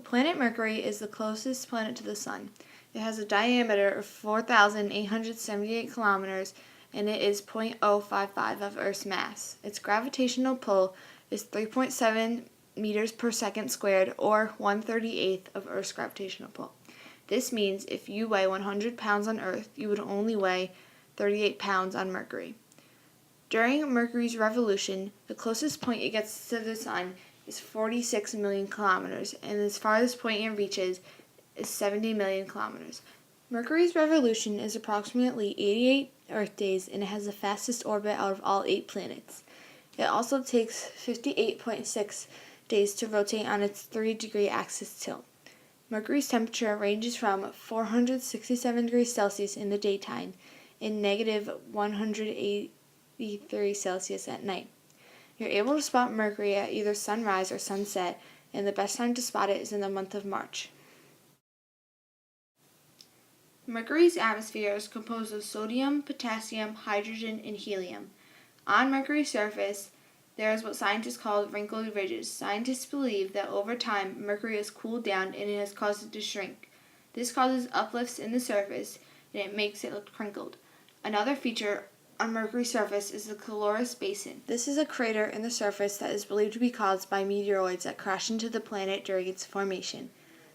planet Mercury is the closest planet to the Sun. It has a diameter of 4,878 kilometers, and it is 0.055 of Earth's mass. Its gravitational pull is 3.7 meters per second squared, or 1/38th of Earth's gravitational pull. This means if you weigh 100 pounds on Earth, you would only weigh 38 pounds on Mercury. During Mercury's revolution, the closest point it gets to the Sun is 46 million kilometers, and the farthest point it reaches is 70 million kilometers. Mercury's revolution is approximately 88 Earth days, and it has the fastest orbit out of all 8 planets. It also takes 58.6 days to rotate on its 3-degree axis tilt. Mercury's temperature ranges from 467 degrees Celsius in the daytime and negative 183 Celsius at night. You're able to spot Mercury at either sunrise or sunset, and the best time to spot it is in the month of March. Mercury's atmosphere is composed of sodium, potassium, hydrogen, and helium. On Mercury's surface, there is what scientists call wrinkled ridges. Scientists believe that over time, Mercury has cooled down and it has caused it to shrink. This causes uplifts in the surface, and it makes it look crinkled. Another feature on Mercury's surface is the Caloris Basin. This is a crater in the surface that is believed to be caused by meteoroids that crash into the planet during its formation.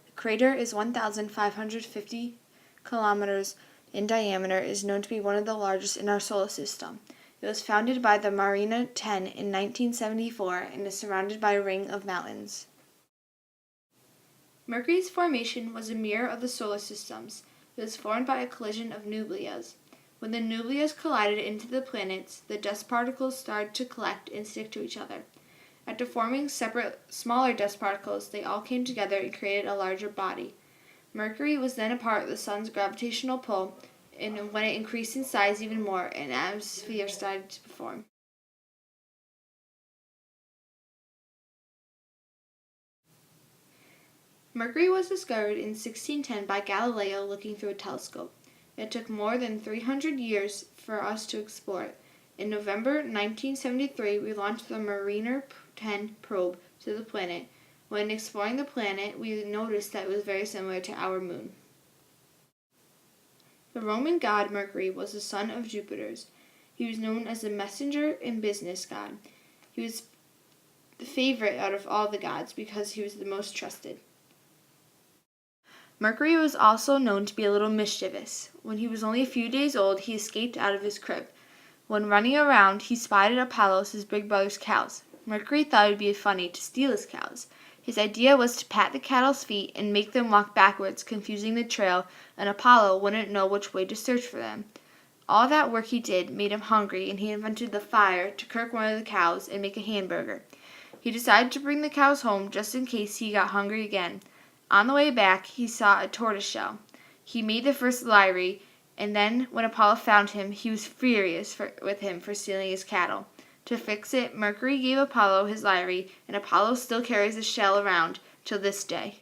The crater is 1,550 kilometers in diameter, is known to be one of the largest in our solar system. It was founded by the Marina 10 in 1974 and is surrounded by a ring of mountains. Mercury's formation was a mirror of the solar systems. It was formed by a collision of nucleus. When the nucleus collided into the planets, the dust particles started to collect and stick to each other. After forming separate, smaller dust particles, they all came together and created a larger body. Mercury was then a part of the Sun's gravitational pull, and when it increased in size even more, an atmosphere started to form. Mercury was discovered in 1610 by Galileo looking through a telescope. It took more than 300 years for us to explore it. In November 1973, we launched the Mariner 10 probe to the planet. When exploring the planet, we noticed that it was very similar to our moon. The Roman god Mercury was the son of Jupiter's. He was known as the messenger and business god. He was the favorite out of all the gods because he was the most trusted. Mercury was also known to be a little mischievous. When he was only a few days old, he escaped out of his crib. When running around, he spotted Apollos, his big brother's cows. Mercury thought it would be funny to steal his cows. His idea was to pat the cattle's feet and make them walk backwards, confusing the trail, and Apollo wouldn't know which way to search for them. All that work he did made him hungry, and he invented the fire to cook one of the cows and make a hamburger. He decided to bring the cows home just in case he got hungry again. On the way back, he saw a tortoiseshell. He made the first lyre, and then when Apollo found him, he was furious with him for stealing his cattle. To fix it, Mercury gave Apollo his lyre, and Apollo still carries the shell around till this day.